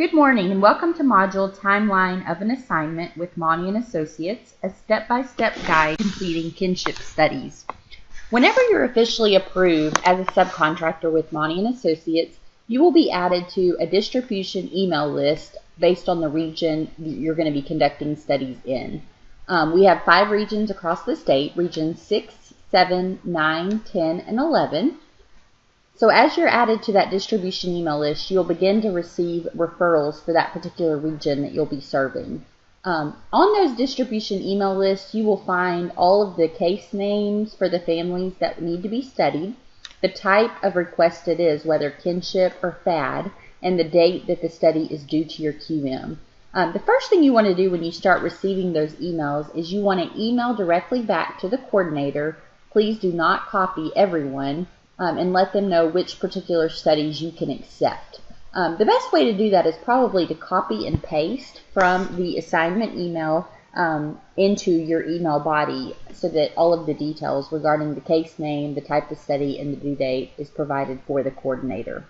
Good morning and welcome to Module Timeline of an Assignment with Monty and Associates, a step-by-step guide completing kinship studies. Whenever you're officially approved as a subcontractor with Monty and Associates, you will be added to a distribution email list based on the region you're going to be conducting studies in. We have 5 regions across the state, regions 6, 7, 9, 10, and 11. So as you're added to that distribution email list, you'll begin to receive referrals for that particular region that you'll be serving. On those distribution email lists, you will find all of the case names for the families that need to be studied, the type of request it is, whether kinship or FAD, and the date that the study is due to your QM. The first thing you want to do when you start receiving those emails is you want to email directly back to the coordinator. Please do not copy everyone. And let them know which particular studies you can accept. The best way to do that is probably to copy and paste from the assignment email into your email body so that all of the details regarding the case name, the type of study, and the due date is provided for the coordinator.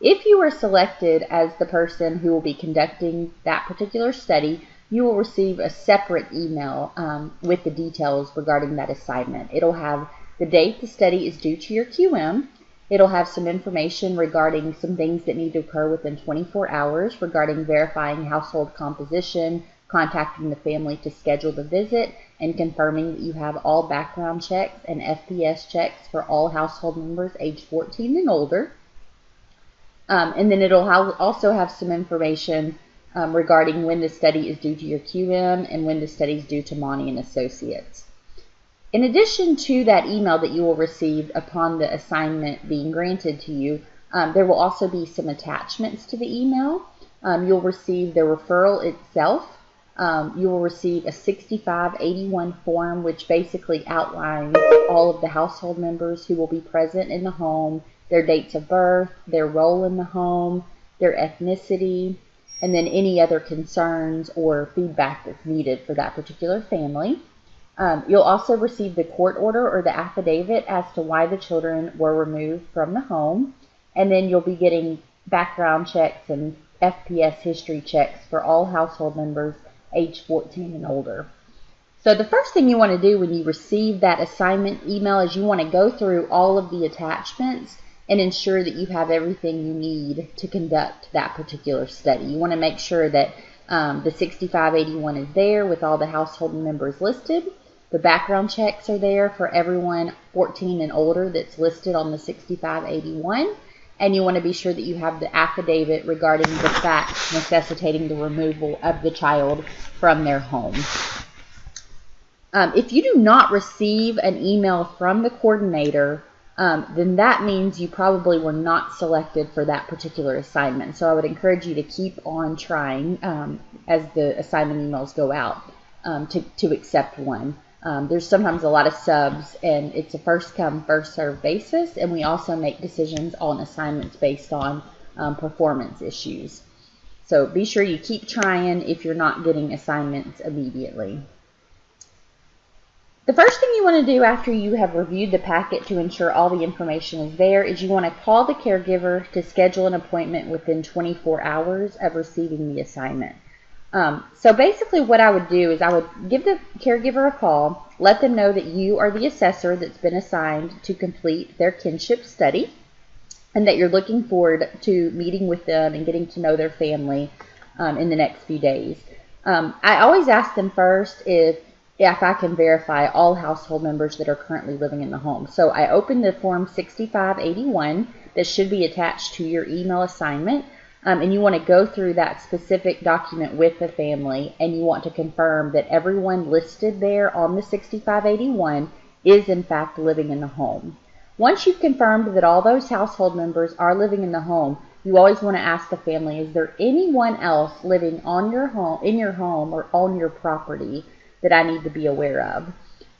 If you are selected as the person who will be conducting that particular study, you will receive a separate email with the details regarding that assignment. It'll have the date the study is due to your QM. It'll have some information regarding some things that need to occur within 24 hours regarding verifying household composition, contacting the family to schedule the visit, and confirming that you have all background checks and FPS checks for all household members age 14 and older. And then it'll also have some information regarding when the study is due to your QM and when the study is due to Monty and Associates. In addition to that email that you will receive upon the assignment being granted to you, there will also be some attachments to the email. You'll receive the referral itself. You will receive a 6581 form, which basically outlines all of the household members who will be present in the home, their dates of birth, their role in the home, their ethnicity, and then any other concerns or feedback that's needed for that particular family. You'll also receive the court order or the affidavit as to why the children were removed from the home, and then you'll be getting background checks and FPS history checks for all household members age 14 and older. So the first thing you want to do when you receive that assignment email is you want to go through all of the attachments and ensure that you have everything you need to conduct that particular study. You want to make sure that the 6581 is there with all the household members listed. The background checks are there for everyone 14 and older that's listed on the 6581. And you want to be sure that you have the affidavit regarding the facts necessitating the removal of the child from their home. If you do not receive an email from the coordinator, then that means you probably were not selected for that particular assignment. So I would encourage you to keep on trying as the assignment emails go out to accept one. There's sometimes a lot of subs, and it's a first-come, first-served basis, and we also make decisions on assignments based on performance issues. So be sure you keep trying if you're not getting assignments immediately. The first thing you want to do after you have reviewed the packet to ensure all the information is there is you want to call the caregiver to schedule an appointment within 24 hours of receiving the assignment. So basically what I would do is I would give the caregiver a call, let them know that you are the assessor that's been assigned to complete their kinship study, and that you're looking forward to meeting with them and getting to know their family in the next few days. I always ask them first if I can verify all household members that are currently living in the home. So I open the form 6581 that should be attached to your email assignment. And you want to go through that specific document with the family, and you want to confirm that everyone listed there on the 6581 is in fact living in the home. Once you've confirmed that all those household members are living in the home, you always want to ask the family, is there anyone else living on your home, in your home, or on your property that I need to be aware of?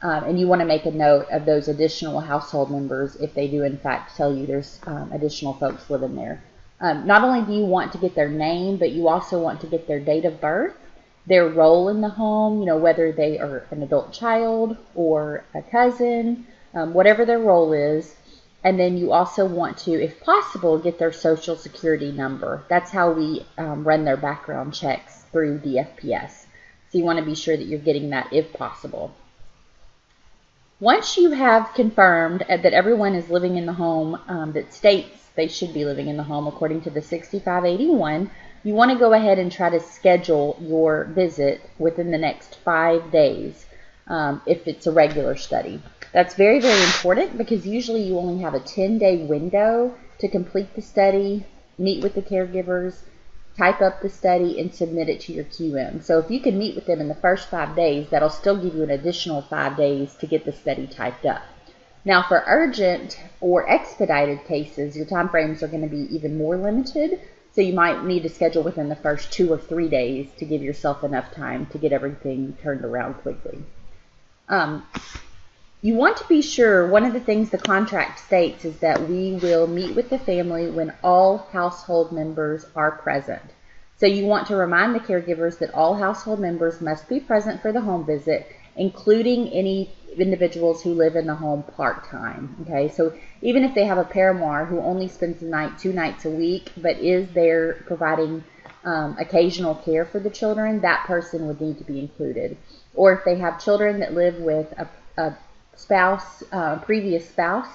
And you want to make a note of those additional household members if they do in fact tell you there's additional folks living there. Not only do you want to get their name, but you also want to get their date of birth, their role in the home, whether they are an adult child or a cousin, whatever their role is, And then you also want to, if possible, get their social security number. That's how we run their background checks through DFPS. So you want to be sure that you're getting that if possible. Once you have confirmed that everyone is living in the home that states they should be living in the home according to the 6581, you want to go ahead and try to schedule your visit within the next 5 days if it's a regular study. That's very, very important because usually you only have a 10-day window to complete the study, meet with the caregivers, type up the study, and submit it to your QM. So if you can meet with them in the first 5 days, that'll still give you an additional 5 days to get the study typed up. Now for urgent or expedited cases, your time frames are going to be even more limited, so you might need to schedule within the first 2 or 3 days to give yourself enough time to get everything turned around quickly. You want to be sure, one of the things the contract states is that we will meet with the family when all household members are present. So you want to remind the caregivers that all household members must be present for the home visit, including any individuals who live in the home part-time. Okay, so even if they have a paramour who only spends the night 2 nights a week, but is there providing occasional care for the children, that person would need to be included. Or if they have children that live with a spouse, previous spouse,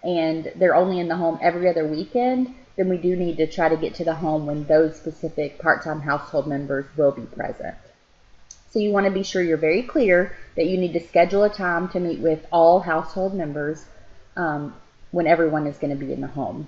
and they're only in the home every other weekend, then we do need to try to get to the home when those specific part-time household members will be present. So you want to be sure you're very clear that you need to schedule a time to meet with all household members when everyone is going to be in the home.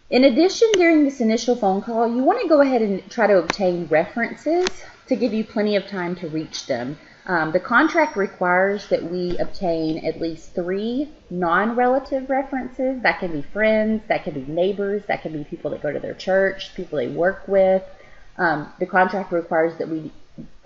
In addition, during this initial phone call, you want to go ahead and try to obtain references to give you plenty of time to reach them. The contract requires that we obtain at least 3 non-relative references. That can be friends, that can be neighbors, that can be people that go to their church, people they work with. The contract requires that we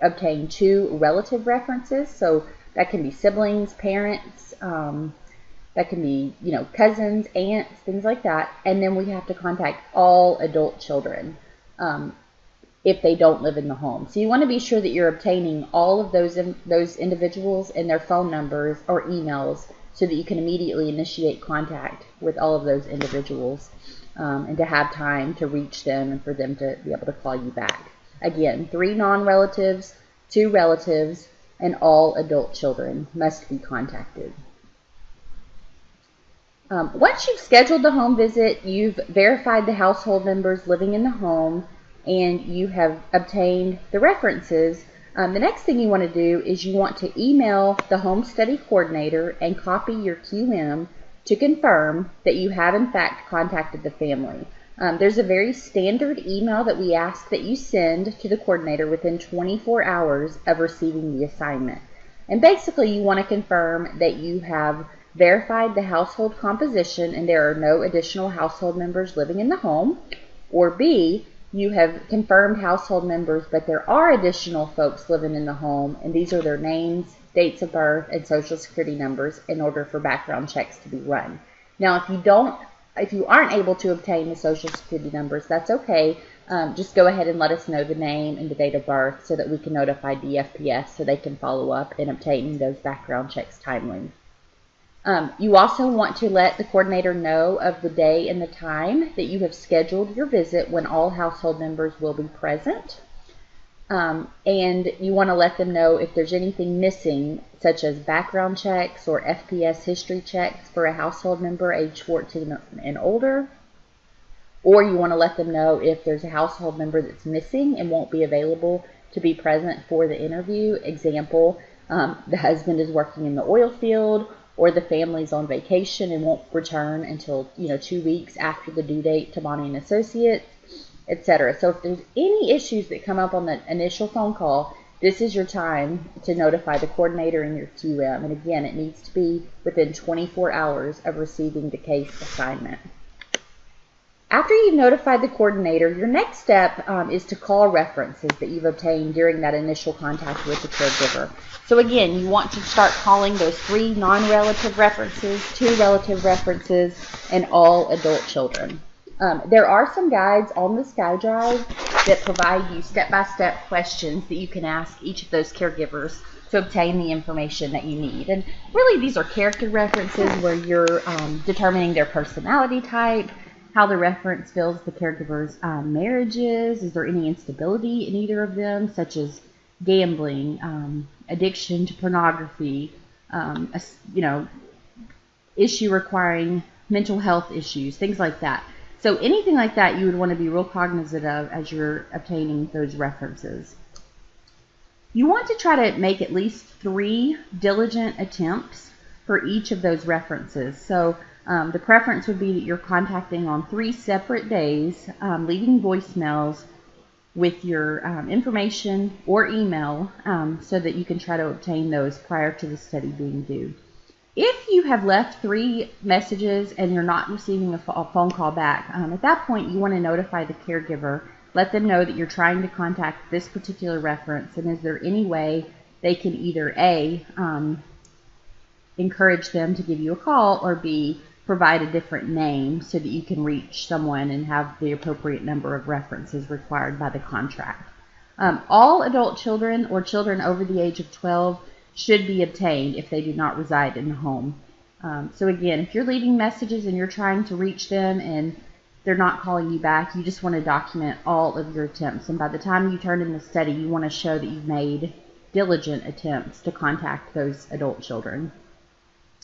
obtain 2 relative references, so that can be siblings, parents, that can be, cousins, aunts, things like that. And then we have to contact all adult children if they don't live in the home. So you want to be sure that you're obtaining all of those individuals and their phone numbers or emails so that you can immediately initiate contact with all of those individuals and to have time to reach them and for them to be able to call you back. Again, 3 non-relatives, 2 relatives, and all adult children must be contacted. Once you've scheduled the home visit, you've verified the household members living in the home, and you have obtained the references, the next thing you want to do is you want to email the home study coordinator and copy your QM to confirm that you have in fact contacted the family. There's a very standard email that we ask that you send to the coordinator within 24 hours of receiving the assignment. And basically you want to confirm that you have verified the household composition and there are no additional household members living in the home, or B, you have confirmed household members, but there are additional folks living in the home, and these are their names, dates of birth, and social security numbers in order for background checks to be run. Now, if you aren't able to obtain the social security numbers, that's okay. Just go ahead and let us know the name and the date of birth so that we can notify DFPS so they can follow up in obtaining those background checks timely. You also want to let the coordinator know of the day and the time that you have scheduled your visit when all household members will be present. And you want to let them know if there's anything missing, such as background checks or FPS history checks for a household member age 14 and older. Or you want to let them know if there's a household member that's missing and won't be available to be present for the interview. Example, the husband is working in the oil field, or the family's on vacation and won't return until 2 weeks after the due date to Bonnie & Associates, etc. So if there's any issues that come up on the initial phone call, this is your time to notify the coordinator in your QM. And again, it needs to be within 24 hours of receiving the case assignment. After you've notified the coordinator, your next step is to call references that you've obtained during that initial contact with the caregiver. So again, you want to start calling those 3 non-relative references, 2 relative references, and all adult children. There are some guides on the SkyDrive that provide you step-by-step questions that you can ask each of those caregivers to obtain the information that you need. And really, these are character references where you're determining their personality type, how the reference fills the caregiver's marriages. Is there any instability in either of them, such as gambling, addiction to pornography, issue requiring mental health issues, things like that. So anything like that you would want to be real cognizant of as you're obtaining those references. You want to try to make at least 3 diligent attempts for each of those references. So the preference would be that you're contacting on 3 separate days, leaving voicemails with your information or email so that you can try to obtain those prior to the study being due. If you have left 3 messages and you're not receiving a phone call back, at that point you want to notify the caregiver. Let them know that you're trying to contact this particular reference, and is there any way they can either A, encourage them to give you a call, or B, provide a different name so that you can reach someone and have the appropriate number of references required by the contract. All adult children or children over the age of 12 should be obtained if they do not reside in the home. So again, if you're leaving messages and you're trying to reach them and they're not calling you back, you just want to document all of your attempts. And by the time you turn in the study, you want to show that you've made diligent attempts to contact those adult children.